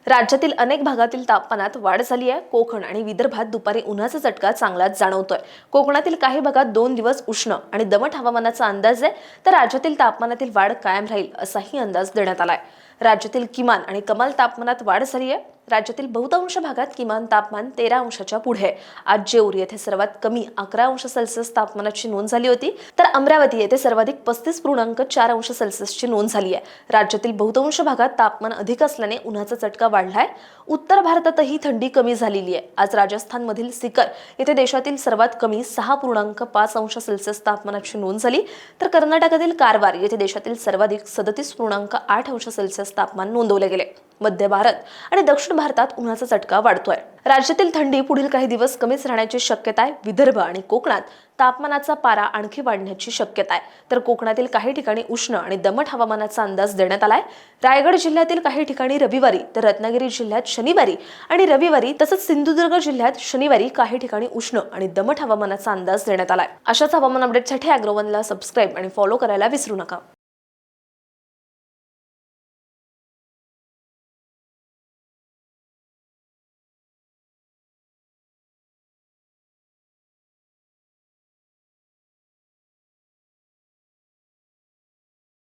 राज्यातील अनेक भागातील तापमानात वाढ झाली आहे। कोकण आणि विदर्भात दुपारी उन्हाचा चटका चांगलाच जाणवतोय। कोकणातील काही भागात 2 दिवस उष्ण आणि दमट हवामानाचा अंदाज आहे, तर राज्यातील तापमानातील वाढ कायम राहील असाही अंदाज देण्यात आलाय। राज्यातील किमान आणि कमाल तापमानात वाढ झाली आहे। राज्यातील बहुतांश भागात किमान तापमान 13 अंशाच्या पुढे आहे। आज जेऊर येथे सर्वात कमी 11 अंश सेल्सिअस तापमानाची नोंद झाली होती, तर अमरावती येथे सर्वाधिक 35.4 अंश सेल्सिअसची नोंद झाली आहे। राज्यातील बहुतांश भागात तापमान अधिक असल्याने उन्हाचा चटका वाढलाय। उत्तर भारतातही थंडी कमी झालेली आहे। आज राजस्थानमधील सिकर येथे देशातील सर्वात कमी 6.5 अंश सेल्सिअस तापमानाची नोंद झाली, तर कर्नाटकातील कारवार येथे देशातील सर्वाधिक 37.8 अंश सेल्सिअस तापमान नोंदवले गेले। मध्य भारत आणि दक्षिण भारतात उन्हाचा चटका वाढतोय। राज्यातील थंडी पुढील काही दिवस कमीच राहण्याची शक्यता आहे। विदर्भ आणि कोकणात तापमानाचा पारा आणखी वाढण्याची शक्यता आहे, तर कोकणातील काही ठिकाणी उष्ण आणि दमट हवामानाचा अंदाज देण्यात आलाय। रायगड जिल्ह्यातील काही ठिकाणी रविवारी, तर रत्नागिरी जिल्ह्यात शनिवारी आणि रविवारी, तसंच सिंधुदुर्ग जिल्ह्यात शनिवारी काही ठिकाणी उष्ण आणि दमट हवामानाचा अंदाज देण्यात आलाय। अशाच हवामान अपडेटसाठी अॅग्रोवनला सबस्क्राइब आणि फॉलो करायला विसरू नका।